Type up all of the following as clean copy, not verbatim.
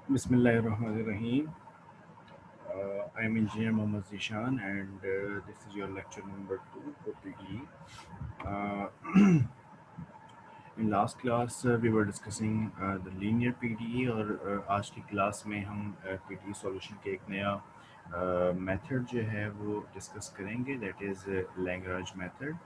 Bismillahirrahmanirrahim. I am Engineer Mohammad Zishan, and this is your lecture number 2 for PTE. Uh, in last class, we were discussing the linear PTE, और आज की class में हम PTE solution के एक नया method जो है वो डिस्कस करेंगे, दैट इज़ लैग्रांज मेथड।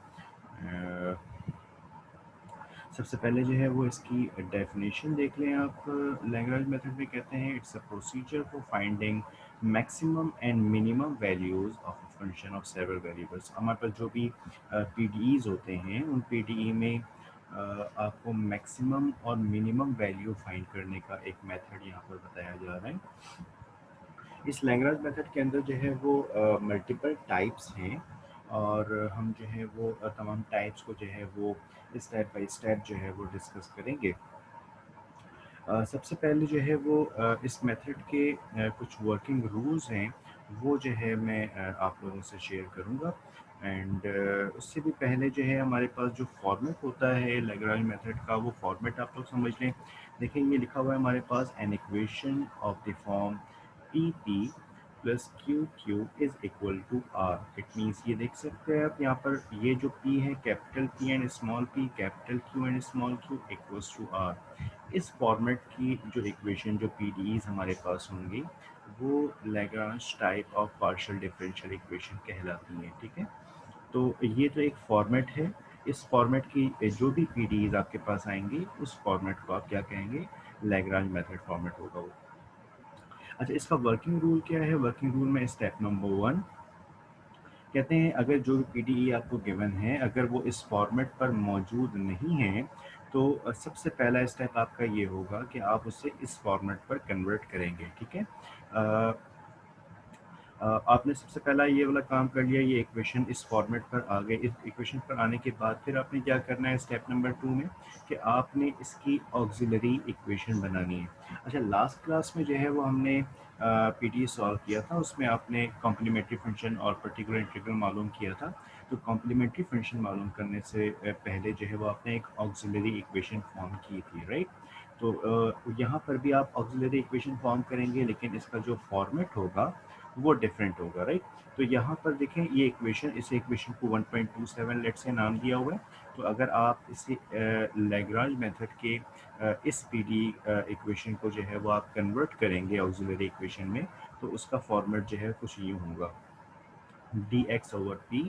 सबसे पहले जो है वो इसकी डेफिनेशन देख लें आप। लैग्रांज मेथड में कहते हैं it's a procedure for finding maximum and minimum values of a function of several variables. हमारे पास जो भी पीडीईज होते हैं उन पीडीई में आपको मैक्सिमम और मिनिमम वैल्यू फाइंड करने का एक मेथड यहाँ पर बताया जा रहा है। इस लैग्रांज मेथड के अंदर जो है वो मल्टीपल टाइप्स हैं, और हम जो है वो तमाम टाइप्स को जो है वो स्टेप बाय स्टेप जो है वो डिस्कस करेंगे। सबसे पहले जो है वो इस मेथड के कुछ वर्किंग रूल्स हैं, वो जो है मैं आप लोगों से शेयर करूंगा। एंड उससे भी पहले जो है हमारे पास जो फॉर्मेट होता है लैग्रांज मेथड का, वो फॉर्मेट आप लोग समझ लें। देखिए ये लिखा हुआ है हमारे पास an equation of the form P P plus Q Q is equal to R. It means ये देख सकते हैं आप यहाँ पर, ये जो P है capital P and small p, capital Q and small q equals to R. इस फॉर्मेट की जो इक्वेशन जो पीडीईज हमारे पास होंगी वो Lagrange type of partial differential equation कहलाती हैं। ठीक है, तो ये तो एक फॉर्मेट है। इस फॉर्मेट की जो भी पीडीईज आपके पास आएंगी उस फॉर्मेट को आप क्या कहेंगे, लैग्रांज मेथड फॉर्मेट होगा वो। अच्छा, इसका वर्किंग रूल क्या है? वर्किंग रूल में स्टेप नंबर 1 कहते हैं अगर जो पीडीई आपको गिवन है अगर वो इस फॉर्मेट पर मौजूद नहीं है तो सबसे पहला स्टेप आपका ये होगा कि आप उसे इस फॉर्मेट पर कन्वर्ट करेंगे। ठीक है, अ, आपने सबसे पहला ये वाला काम कर लिया, ये इक्वेशन इस फॉर्मेट पर आ गए। इस इक्वेशन पर आने के बाद फिर आपने क्या करना है स्टेप नंबर 2 में, कि आपने इसकी ऑक्सिलरी इक्वेशन बनानी है। अच्छा, लास्ट क्लास में जो है वो हमने पीडीई सॉल्व किया था, उसमें आपने कॉम्प्लीमेंट्री फंक्शन और पर्टिकुलर इंटीग्रल मालूम किया था। तो कॉम्प्लीमेंट्री फंक्शन मालूम करने से पहले जो है वो आपने एक ऑक्सिलरी इक्वेशन फॉर्म की थी, राइट? तो यहाँ पर भी आप ऑक्सिलरी इक्वेशन फॉर्म करेंगे, लेकिन इसका जो फॉर्मेट होगा वो डिफरेंट होगा, राइट? तो यहाँ पर देखें ये इक्वेशन, इस इक्वेशन को 1.27 लेट से नाम दिया हुआ है। तो अगर आप इसे लैग्रांज मेथड के इस पीडी इक्वेशन को जो है वो आप कन्वर्ट करेंगे ऑक्सिलरी इक्वेशन में, तो उसका फॉर्मेट जो है कुछ यूँ होगा, dx over p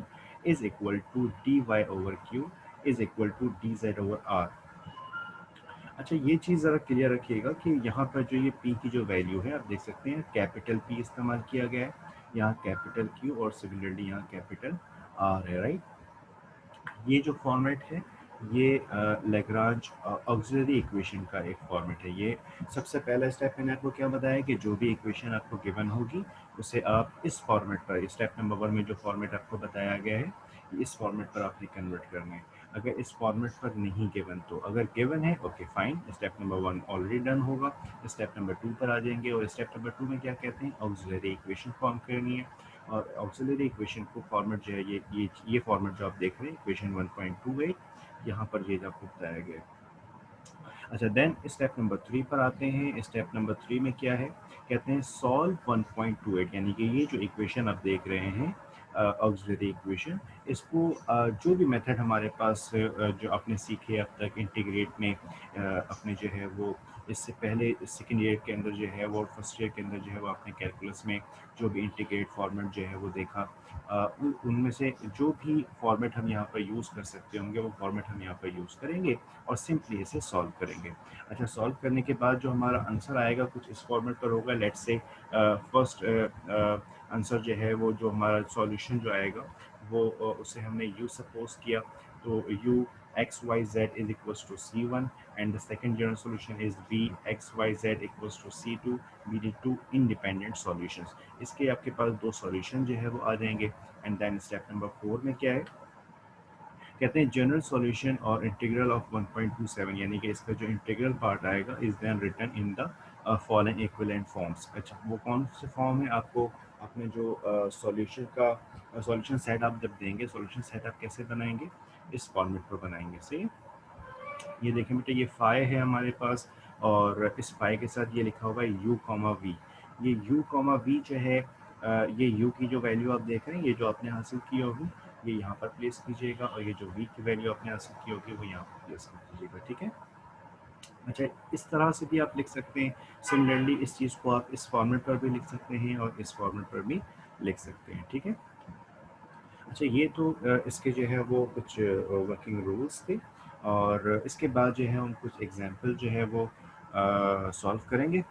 is equal to dy over q is equal to dz over r। अच्छा, ये चीज़ ज़रा क्लियर रखिएगा कि यहाँ पर जो ये P की जो वैल्यू है आप देख सकते हैं कैपिटल P इस्तेमाल किया गया है, यहाँ कैपिटल Q और सिमिलरली यहाँ कैपिटल R है, राइट? ये जो फॉर्मेट है ये लैग्रांज ऑक्सिलरी इक्वेशन का एक फॉर्मेट है। ये सबसे पहला स्टेप मैंने आपको क्या बताया कि जो भी इक्वेशन आपको गिवन होगी उसे आप इस फॉर्मेट पर, स्टेप नंबर 1 में जो फॉर्मेट आपको बताया गया है इस फॉर्मेट पर आपने कन्वर्ट करना है। अगर इस फॉर्मेट पर नहीं गिवन तो, अगर गिवन है okay fine, step number 1 already done होगा। स्टेप नंबर 2 पर आ जाएंगे, और स्टेप नंबर 2 में क्या कहते हैं, ऑक्सिलरी इक्वेशन फॉर्म करनी है। और ऑक्सिलरी इक्वेशन को फॉर्मेट जो है ये फॉर्मेट जो आप देख रहे हैं इक्वेशन 1.28, यहाँ पर ये जो आपको बताया गया है। अच्छा, देन स्टेप नंबर 3 पर आते हैं। स्टेप नंबर 3 में क्या है, कहते हैं सॉल्व 1.28, यानी कि ये जो इक्वेशन आप देख रहे हैं ऑक्सिलरी इक्वेशन, इसको जो भी मेथड हमारे पास जो आपने सीखे अब तक इंटीग्रेट में, अपने जो है वो इससे पहले सेकेंड ईयर के अंदर जो है वो, फर्स्ट ईयर के अंदर जो है वो आपने कैलकुलस में जो भी इंटीग्रेट फॉर्मेट जो है वो देखा, उनमें से जो भी फॉर्मेट हम यहाँ पर यूज़ कर सकते होंगे वो फॉर्मेट हम यहाँ पर यूज़ करेंगे और सिंपली इसे सॉल्व करेंगे। अच्छा, सॉल्व करने के बाद जो हमारा आंसर आएगा कुछ इस फॉर्मेट पर होगा। लेट्स से फर्स्ट आंसर जो है वो, जो हमारा सॉल्यूशन जो आएगा वो उसे हमने यू सपोज किया, तो u x y z is equals to C1, and the second general solution is b x y z equals to C2। We need two independent solutions. इसके आपके पास दो सॉल्यूशन जो है वो आ जाएंगे। एंड देन स्टेप नंबर 4 में क्या है, कहते हैं जनरल सॉल्यूशन और इंटीग्रल ऑफ 1.27, यानी कि इसका जो इंटीग्रल पार्ट आएगा is then written in the following equivalent forms. अच्छा, वो कौन से फॉर्म है, आपको अपने जो सॉल्यूशन का सॉल्यूशन सेट आप जब देंगे, सॉल्यूशन सेट आप कैसे बनाएंगे, इस फॉर्मेट पर बनाएंगे। सही, ये देखें बेटा, ये फाइ है हमारे पास, और इस फाई के साथ ये लिखा हुआ है u कॉमा वी। ये u कॉमा वी जो है ये u की जो वैल्यू आप देख रहे हैं, ये जो आपने हासिल की होगी ये यहाँ पर प्लेस कीजिएगा, और ये जो v की वैल्यू आपने हासिल की होगी वो यहाँ पर प्लेस कर दीजिएगा, ठीक है। अच्छा, इस तरह से भी आप लिख सकते हैं। सिमिलरली इस चीज़ को आप इस फॉर्मेट पर भी लिख सकते हैं और इस फॉर्मेट पर भी लिख सकते हैं, ठीक है। अच्छा, ये तो इसके जो है वो कुछ वर्किंग रूल्स थे, और इसके बाद जो है हम कुछ एग्जांपल जो है वो सॉल्व करेंगे,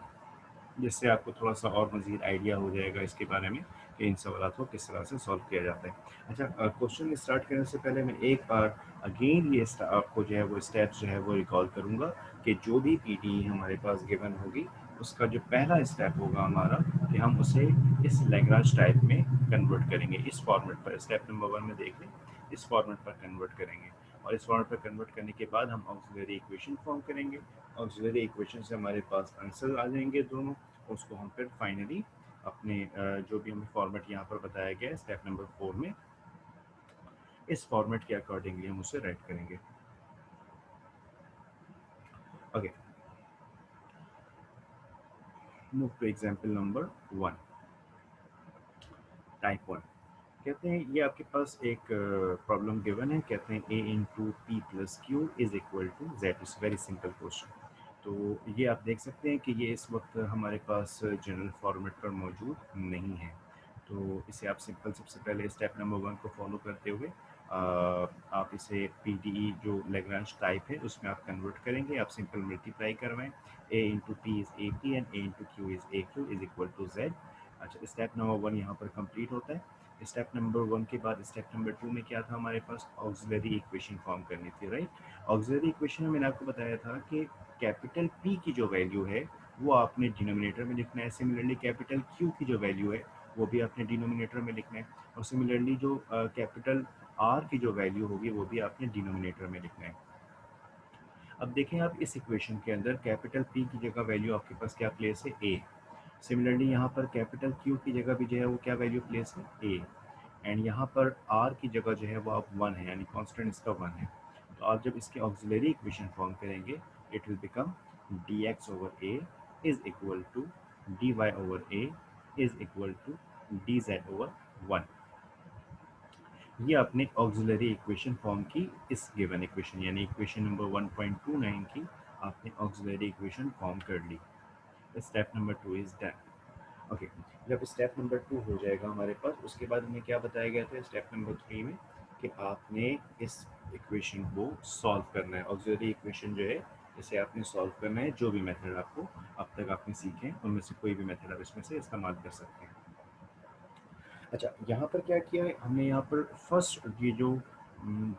जिससे आपको थोड़ा सा और मज़ीद आइडिया हो जाएगा इसके बारे में कि इन सवालों को किस तरह से सॉल्व किया जाता है। अच्छा, क्वेश्चन स्टार्ट करने से पहले मैं एक बार अगेन ये आपको जो है वो स्टेप्स जो है वो रिकॉल करूँगा कि जो भी पीडी हमारे पास गिवन होगी उसका जो पहला स्टेप होगा हमारा कि हम उसे इस लैग्रांज टाइप में कन्वर्ट करेंगे, इस फॉर्मेट पर। स्टेप नंबर 1 में देख लें, इस फॉर्मेट पर कन्वर्ट करेंगे, और इस फॉर्मेट पर कन्वर्ट करने के बाद हम ऑक्सिलरी इक्वेशन फॉर्म करेंगे। ऑक्सिलरी इक्वेशन से हमारे पास आंसर आ जाएंगे दोनों, उसको हम फिर फाइनली अपने जो भी हमें फॉर्मेट यहाँ पर बताया गया है स्टेप नंबर 4 में, इस फॉर्मेट के अकॉर्डिंगली हम उसे राइट करेंगे। Okay, move two example number 1, type 1। कहते हैं ये आपके पास एक प्रॉब्लम गिवन है, कहते हैं a into p plus q is equal to z. It's very simple question. तो ये आप देख सकते हैं कि ये इस वक्त हमारे पास जनरल फॉर्मेट पर मौजूद नहीं है। तो इसे आप सिंपल सबसे पहले स्टेप नंबर 1 को फॉलो करते हुए आप इसे पी डी ई जो लेग्रांज टाइप है उसमें आप कन्वर्ट करेंगे। आप सिंपल मल्टीप्लाई करवाएं, a into p is a p and a into q is a q is equal to z. अच्छा, स्टेप नंबर 1 यहाँ पर कंप्लीट होता है। स्टेप नंबर 1 के बाद स्टेप नंबर 2 में क्या था, हमारे पास ऑक्सिलरी इक्वेशन फॉर्म करनी थी, राइट। ऑक्सिलरी इक्वेशन में मैंने आपको बताया था कि कैपिटल P की जो वैल्यू है वो आपने डिनोमिनेटर में लिखना है। सिमिलरली कैपिटल Q की जो वैल्यू है वो भी आपने डिनोमिनेटर में लिखना है, और सिमिलरली जो कैपिटल R की जो वैल्यू होगी वो भी आपने डिनोमिनेटर में लिखना है। अब देखें आप इस इक्वेशन के अंदर कैपिटल P की जगह वैल्यू आपके पास क्या प्लेस है, A। सिमिलरली यहाँ पर कैपिटल Q की जगह भी जो है वो क्या वैल्यू प्लेस है, A। एंड यहाँ पर R की जगह जो है वो आप 1 है, यानी कांस्टेंट इसका 1 है। तो आप जब इसके ऑक्सिलरी इक्वेशन फॉर्म करेंगे it will become dx over a is equal to dy over a is equal to dz over 1। ये आपने ऑक्सिलरी इक्वेशन फॉर्म की इस गिवन इक्वेशन यानी इक्वेशन नंबर 1.29 की आपने ऑक्सिलरी इक्वेशन फॉर्म कर ली। Step number 2 is done. Okay, जब स्टेप नंबर 2 हो जाएगा हमारे पास, उसके बाद हमें क्या बताया गया था स्टेप नंबर 3 में कि आपने इस इक्वेशन को सॉल्व करना है। ऑक्सिलरी इक्वेशन जो है इसे आपने सॉल्व करना है, जो भी मेथड आपको अब तक आपने सीखे हैं उनमें से कोई भी मेथड आप इसमें से इस्तेमाल कर सकते हैं। अच्छा, यहाँ पर क्या किया है हमने, यहाँ पर फर्स्ट ये जो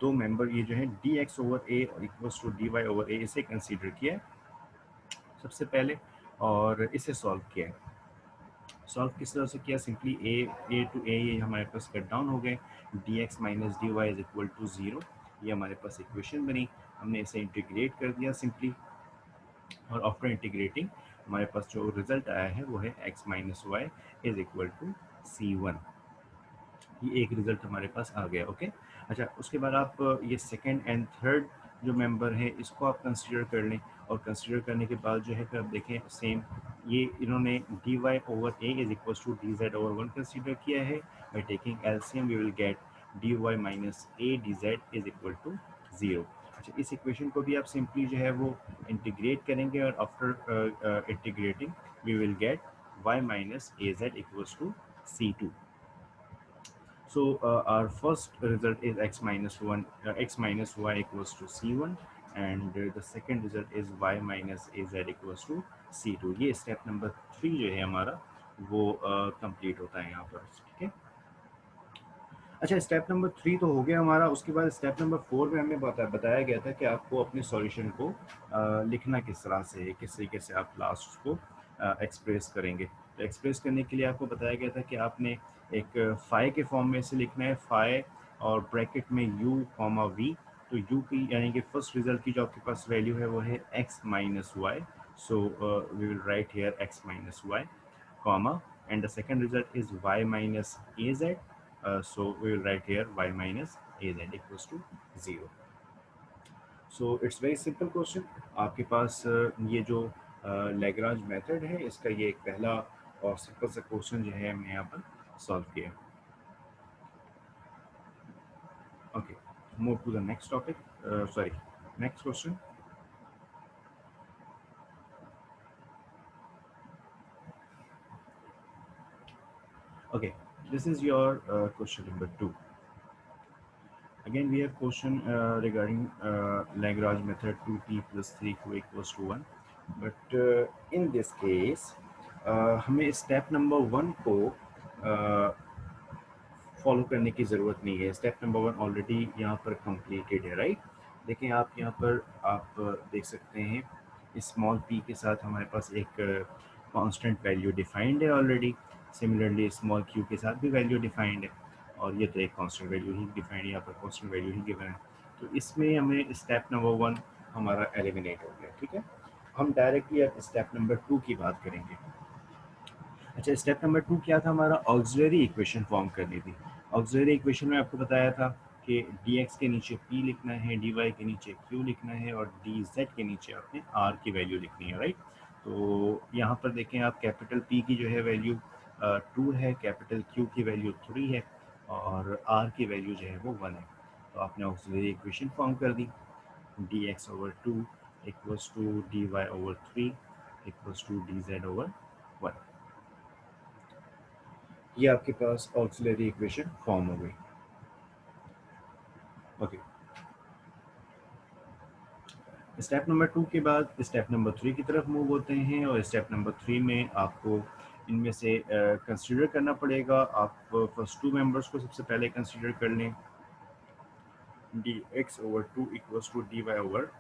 दो मेंबर ये जो है D x over A equals to D Y over A, इसे कंसीडर किया है सबसे पहले और इसे सॉल्व किया है। सॉल्व किस तरह से किया, सिंपली ए टू ए ये हमारे पास कट डाउन हो गए, d x minus d y is equal to 0, ये हमारे पास इक्वेशन बनी। हमने इसे इंटीग्रेट कर दिया सिंपली, और आफ्टर इंटीग्रेटिंग हमारे पास जो रिजल्ट आया है वो है x minus y is equal to C1। ये एक रिजल्ट हमारे पास आ गया, ओके। अच्छा, उसके बाद आप ये सेकेंड एंड थर्ड जो मेंबर है इसको आप कंसीडर कर लें, और कंसीडर करने के बाद जो है फिर आप देखें सेम ये इन्होंने d Y over a is equal to d z over 1 consider किया है। By taking LCM we will get d y minus a d z is equal to 0। अच्छा, इस इक्वेशन को भी आप सिंपली जो है वो इंटीग्रेट करेंगे, और after integrating we will get y minus a z equals to C2। So our first result is x minus 1, x minus y equals to C1, and the second result is y minus az equals to C2। ये step number 3 जो है हमारा वो complete होता है यहाँ पर, ठीक है। अच्छा, स्टेप नंबर 3 तो हो गया हमारा। उसके बाद स्टेप नंबर 4 में हमें बताया गया था कि आपको अपने सॉल्यूशन को लिखना किस तरह से है, किस तरीके से आप लास्ट को एक्सप्रेस करेंगे। तो एक्सप्रेस करने के लिए आपको बताया गया था कि आपने एक फाई के फॉर्म में से लिखना है, फाई और ब्रैकेट में u कॉमा वी। तो u की यानी कि फर्स्ट रिजल्ट की जो आपके पास वैल्यू है वो है x minus y, so we will write here x minus y comma, and the second result is y minus az, so we will write here y minus az equals to 0। So it's very simple question. आपके पास ये जो Lagrange method है इसका, ये एक पहला और simple सा क्वेश्चन जो है हमने यहाँ पर सॉल्व किया। Okay, move to the next topic, sorry next question. Okay, this is your question number 2. Again, we have question regarding Lagrange method 2t plus 3q equals to 1. But in this case, हमें step number 1 को follow करने की ज़रूरत नहीं है। Step number 1 already यहाँ पर completed है, राइट। देखें आप यहाँ पर आप देख सकते हैं स्मॉल p के साथ हमारे पास एक कांस्टेंट वैल्यू डिफाइंड है ऑलरेडी। सिमिलरली स्मॉल q के साथ भी वैल्यू डिफाइंड है, और ये तो एक कांस्टेंट वैल्यू ही डिफाइंड, यहाँ पर कांस्टेंट वैल्यू ही गिवन है। तो इसमें हमें स्टेप नंबर 1 हमारा एलिमिनेट हो गया, ठीक है। हम डायरेक्टली अब स्टेप नंबर 2 की बात करेंगे। अच्छा, स्टेप नंबर 2 क्या था हमारा? ऑक्सिलरी इक्वेशन फॉर्म करनी थी। ऑक्सिलरी इक्वेशन में आपको बताया था कि dx के नीचे p लिखना है, dy के नीचे q लिखना है, और dz के नीचे आपने r की वैल्यू लिखनी है, राइट। तो यहाँ पर देखें आप, कैपिटल P की जो है वैल्यू 2 है, कैपिटल Q की वैल्यू 3 है, और r की वैल्यू जो है वो 1 है। तो आपने ऑक्सिलरी इक्वेशन फॉर्म कर दी, dx over 2 equals to dy over 3 equals to dz over 1। ये आपके पास ऑक्सिलरी इक्वेशन फॉर्म हो गई। ओके, स्टेप नंबर 2 के बाद स्टेप नंबर 3 की तरफ मूव होते हैं, और स्टेप नंबर 3 में आपको इनमें से कंसीडर करना पड़ेगा। आप फर्स्ट टू मेंबर्स को सबसे पहले कंसीडर कर लें, dx over 2 equals to dy over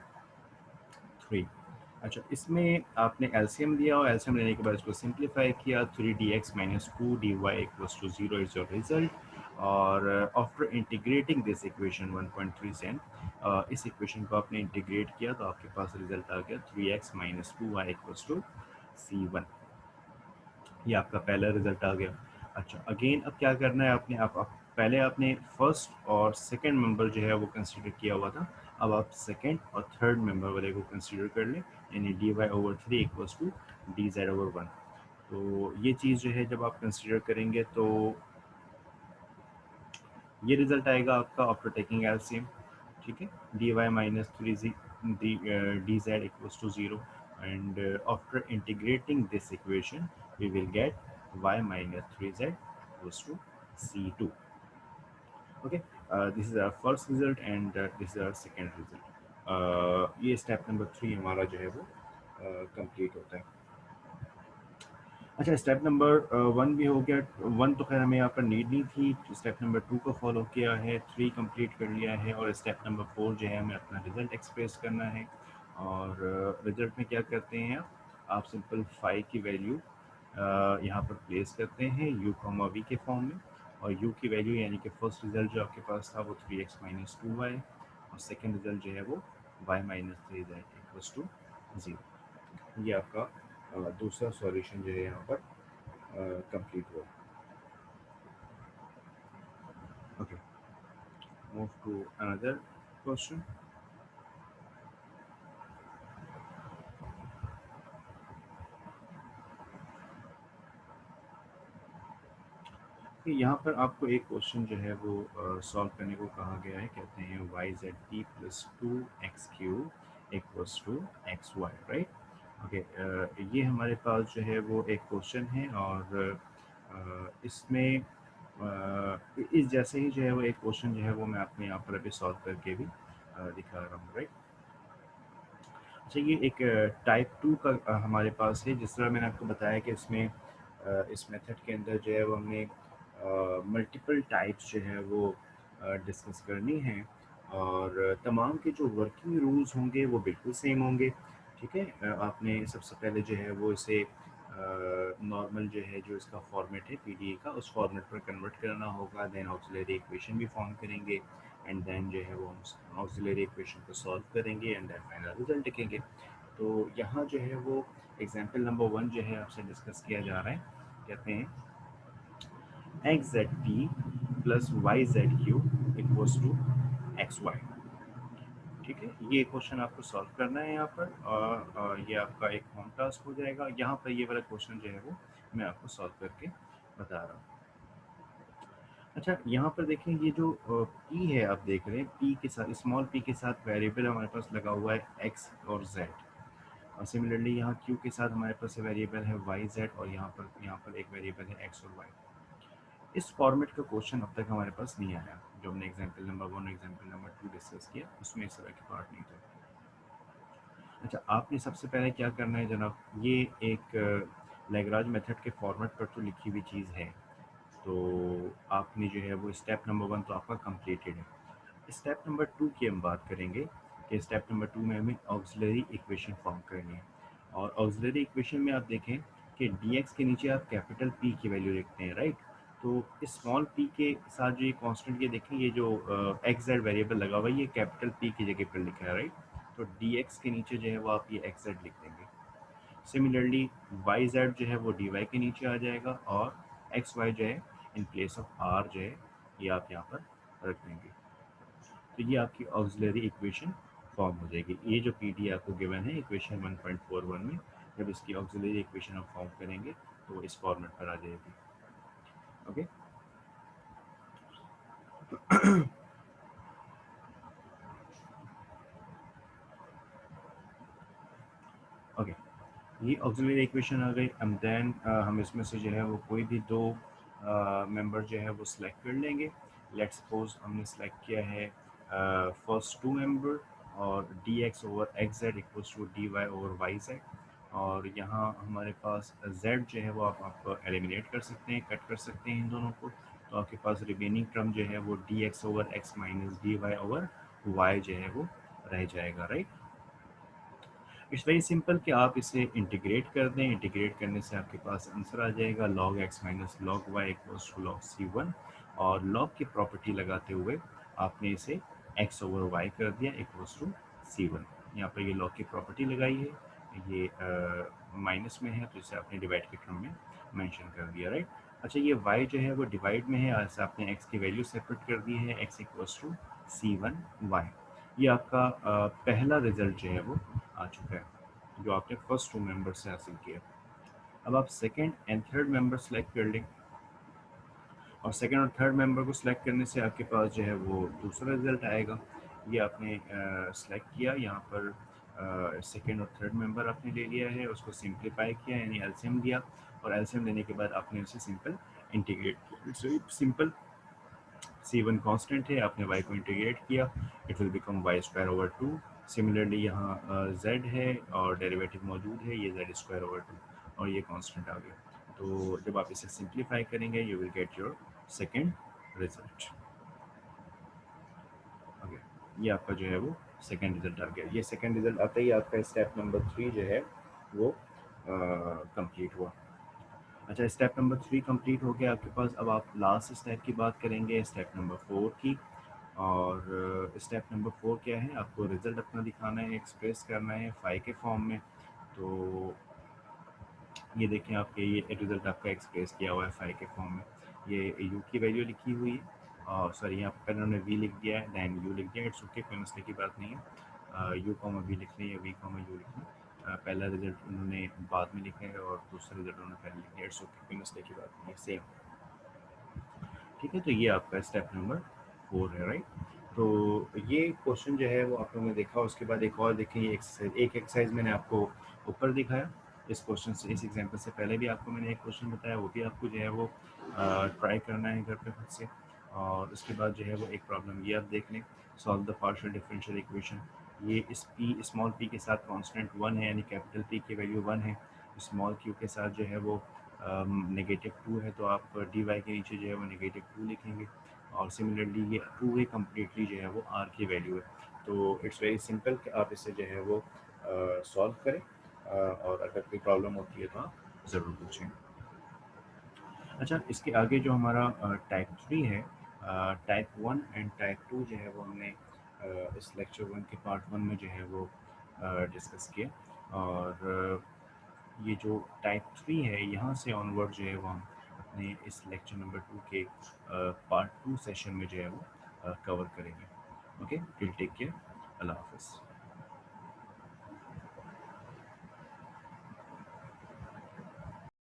3। अच्छा, इसमें आपने एलसीएम दिया, और एलसीएम लेने के बाद इसको सिंप्लीफाई किया। 3dx minus 2 dy equals to 0 is your result. और आफ्टर इंटीग्रेटिंग दिस इक्वेशन 1.3 से इस इक्वेशन को आपने इंटीग्रेट किया, तो आपके पास रिजल्ट आ गया 3x minus 2y equals to c1। ये आपका पहला रिजल्ट आ गया। अच्छा, अगेन अब क्या करना है आपने, आप पहले आपने फर्स्ट और सेकंड मेंबर जो है वो कंसीडर किया हुआ था, अब आप सेकंड और थर्ड मेंबर वाले को कंसीडर कर लें, यानी d Y over 3 equals to d z over 1। तो ये चीज़ जो है जब आप कंसीडर करेंगे तो ये रिजल्ट आएगा आपका आफ्टर टेकिंग एलसीएम, ठीक है। D y minus 3 d z equals to 0, and after integrating this equation we will get y minus 3z equals to c2। okay, this is our first result and this is our second result। ये step number 3 हमारा जो है वो complete होता है। अच्छा, step number 1 भी हो गया। 1 तो खैर हमें यहाँ पर नीड नहीं थी। स्टेप नंबर 2 को फॉलो किया है, 3 कंप्लीट कर लिया है, और स्टेप नंबर 4 जो है हमें अपना रिजल्ट एक्सप्रेस करना है। और रिजल्ट में क्या करते हैं आप सिंपल फाई की वैल्यू यहाँ पर प्लेस करते हैं u कॉमा v के फॉर्म में, और u की वैल्यू यानी कि फर्स्ट रिजल्ट जो आपके पास था वो 3x माइनस 2y, और सेकेंड रिजल्ट जो है वो y minus 3z equals to 0। ये आपका दूसरा सॉल्यूशन जो है यहाँ पर कंप्लीट हुआ। Okay, move to another question. यहाँ पर आपको एक क्वेश्चन जो है वो सॉल्व करने को कहा गया है। कहते हैं y z p plus 2x³ equals to xy, right. Okay, ये हमारे पास जो है वो एक क्वेश्चन है, और इसमें इस जैसे ही जो है वो एक क्वेश्चन जो है वो मैं अपने यहाँ पर अभी सॉल्व करके भी दिखा रहा हूँ, राइट। अच्छा, ये एक टाइप 2 का हमारे पास है। जिस तरह मैंने आपको बताया कि इसमें इस मेथड के अंदर जो है वो हमने मल्टीपल टाइप्स जो है वो डिस्कस करनी है, और तमाम के जो वर्किंग रूल्स होंगे वो बिल्कुल सेम होंगे, ठीक है। आपने सबसे पहले जो है वो इसे नॉर्मल जो है जो इसका फॉर्मेट है पीडीए का, उस फॉर्मेट पर कन्वर्ट करना होगा। देन ऑक्सिलरी इक्वेशन भी फॉर्म करेंगे, एंड देन जो है वो हम ऑक्सिलरी इक्वेशन को सॉल्व करेंगे, एंड देन फाइनल रिजल्ट लिखेंगे। तो यहाँ जो है वो एग्जांपल नंबर 1 जो है आपसे डिस्कस किया जा रहा है। कहते हैं xzt plus yzq equals to xy। ठीक है, ये क्वेश्चन आपको सॉल्व करना है यहाँ पर, और ये आपका एक होम टास्क हो जाएगा। यहाँ पर ये वाला क्वेश्चन जो है वो मैं आपको सॉल्व करके बता रहा हूँ। अच्छा, यहाँ पर देखें, ये जो p है, आप देख रहे हैं p के साथ, स्मॉल p के साथ वेरिएबल हमारे पास लगा हुआ है x और z, और सिमिलरली यहाँ q के साथ हमारे पास वेरिएबल है y z, और यहाँ पर एक वेरिएबल है x और y। इस फॉर्मेट का क्वेश्चन अब तक हमारे पास नहीं आया। जो हमने example number 1 example number 2 discuss किया, उसमें इस तरह के पार्ट नहीं थे। अच्छा, आपने सबसे पहले क्या करना है जनाब, ये एक लैग्रांज मेथड के फॉर्मेट पर तो लिखी हुई चीज़ है, तो आपने जो है वो स्टेप नंबर 1 तो आपका कंप्लीटेड है। स्टेप नंबर 2 की हम बात करेंगे कि स्टेप नंबर 2 में हमें ऑक्सिलरी इक्वेशन फॉर्म करनी है। और ऑक्सिलरी इक्वेशन में आप देखें कि dx के नीचे आप कैपिटल P की वैल्यू लिखते हैं, राइट। तो इस स्मॉल p के साथ जो ये कांस्टेंट, ये देखें, ये जो एक्स जेड वेरिएबल लगा हुआ है, ये कैपिटल P की जगह पर लिखा है, राइट। तो dx के नीचे जो है वो आप ये एक्स जेड लिख देंगे। सिमिलरली वाई जेड जो है वो dy के नीचे आ जाएगा, और एक्स वाई जो है इन प्लेस ऑफ r जो है ये आप यहाँ पर रख देंगे। तो ये आपकी ऑक्सिलरी इक्वेशन फॉर्म हो जाएगी। ये जो पीडी आपको गिवन है इक्वेशन 1.41 में, जब इसकी ऑक्सिलरी इक्वेशन आप फॉर्म करेंगे तो इस फॉर्मेट पर आ जाएगी। ओके, ओके, ये ऑक्सिलरी इक्वेशन आ गई। एंड देन हम इसमें से जो है वो कोई भी दो मेंबर जो है वो सिलेक्ट कर लेंगे। लेट्स सपोज हमने सेलेक्ट किया है फर्स्ट टू मेंबर, और d x over x z equals to D Y over y z. और यहाँ हमारे पास z जो है वो आप एलिमिनेट कर सकते हैं, कट कर सकते हैं इन दोनों को। तो आपके पास रिमेनिंग टर्म जो है वो d x over x minus d Y over y जो है वो रह जाएगा, राइट। इट्स वेरी सिंपल कि आप इसे इंटीग्रेट कर दें। इंटीग्रेट करने से आपके पास आंसर आ जाएगा log x minus log y equals to log c1, और log की प्रॉपर्टी लगाते हुए आपने इसे x ओवर y कर दिया इक्वल्स टू c1। यहाँ पर ये log की प्रॉपर्टी लगाई है, ये माइनस में है तो इसे आपने डिवाइड के क्रम में मेंशन कर दिया, राइट। अच्छा, ये y जो है वो डिवाइड में है, ऐसे आपने x की वैल्यू सेपरेट कर दी है, x इक्वल्स टू c1y। ये आपका पहला रिजल्ट जो है वो आ चुका है, जो आपने फर्स्ट टू मेंबर से हासिल किया। अब आप second and third member select कर लें, और सेकंड और थर्ड मेंबर को सिलेक्ट करने से आपके पास जो है वो दूसरा रिजल्ट आएगा। ये आपने सेलेक्ट किया, यहाँ पर सेकंड और थर्ड मेंबर आपने ले लिया है, उसको सिंप्लीफाई किया यानी एलसीएम दिया, और एलसीएम देने के बाद आपने उसे सिंपल इंटीग्रेट किया। It's simple. c1 कांस्टेंट है, आपने y को इंटीग्रेट किया, it will become y square over 2। Similarly यहाँ z है और डेरिवेटिव मौजूद है, ये z स्क्वायर ओवर 2, और ये कांस्टेंट आ गया। तो जब आप इसे सिंप्लीफाई करेंगे you will get your second result. Okay, ये आपका जो है वो सेकंड रिजल्ट आ गया। ये सेकंड रिजल्ट आता ही आपका स्टेप नंबर 3 जो है वो कंप्लीट हुआ। अच्छा, स्टेप नंबर 3 कंप्लीट हो गया आपके पास। अब आप लास्ट स्टेप की बात करेंगे, स्टेप नंबर 4 की। और स्टेप नंबर 4 क्या है, आपको रिजल्ट अपना दिखाना है, एक्सप्रेस करना है फाई के फॉर्म में। तो ये देखें, आपके ये रिजल्ट आपका एक्सप्रेस किया हुआ है फाई के फॉर्म में। ये यू की वैल्यू लिखी हुई है, और सॉरी यहाँ पर उन्होंने वी लिख दिया है, दैन यू लिख दिया, इट्स ओके, कोई मसले की बात नहीं है। यू कॉमा वी लिख लें या वी कॉमा यू लिख लें। पहला रिजल्ट उन्होंने बाद में लिखा है और दूसरा रिजल्ट उन्होंने पहले लिख दिया, इट्स ओके, कोई मसले की बात नहीं है, सेम। ठीक है, तो ये आपका स्टेप नंबर 4 है, राइट। तो ये क्वेश्चन जो है वो आप लोगों ने देखा। उसके बाद एक और देखें, ये एक्सरसाइज, एक एक्सरसाइज मैंने आपको ऊपर दिखाया। इस क्वेश्चन से, इस एग्जाम्पल से पहले भी आपको मैंने एक क्वेश्चन बताया, वो भी आपको जो है वो ट्राई करना है घर पे खुद से। और उसके बाद जो है वो एक प्रॉब्लम ये आप देख लें, solve the partial differential equation. ये इस पी, स्मॉल पी के साथ कांस्टेंट 1 है, यानी कैपिटल पी की वैल्यू 1 है। स्मॉल क्यू के साथ जो है वो नेगेटिव 2 है, तो आप डी वाई के नीचे जो है वो नेगेटिव 2 लिखेंगे। और सिमिलरली ये पूरे कम्प्लीटली जो है वो आर की वैल्यू है। तो इट्स वेरी सिंपल कि आप इसे जो है वो सॉल्व करें, और अगर कोई प्रॉब्लम होती है तो आप ज़रूर पूछें। अच्छा, इसके आगे जो हमारा टाइप 3 है, टाइप 1 एंड टाइप 2 जो है वो हमने इस लेक्चर 1 के पार्ट 1 में जो है वो डिस्कस किया। और ये जो टाइप 3 है, यहाँ से ऑनवर्ड जो है वो हम अपने इस लेक्चर नंबर 2 के पार्ट 2 सेशन में जो है वो कवर करेंगे। ओके, टिल टेक केयर, अल्लाह हाफिज़।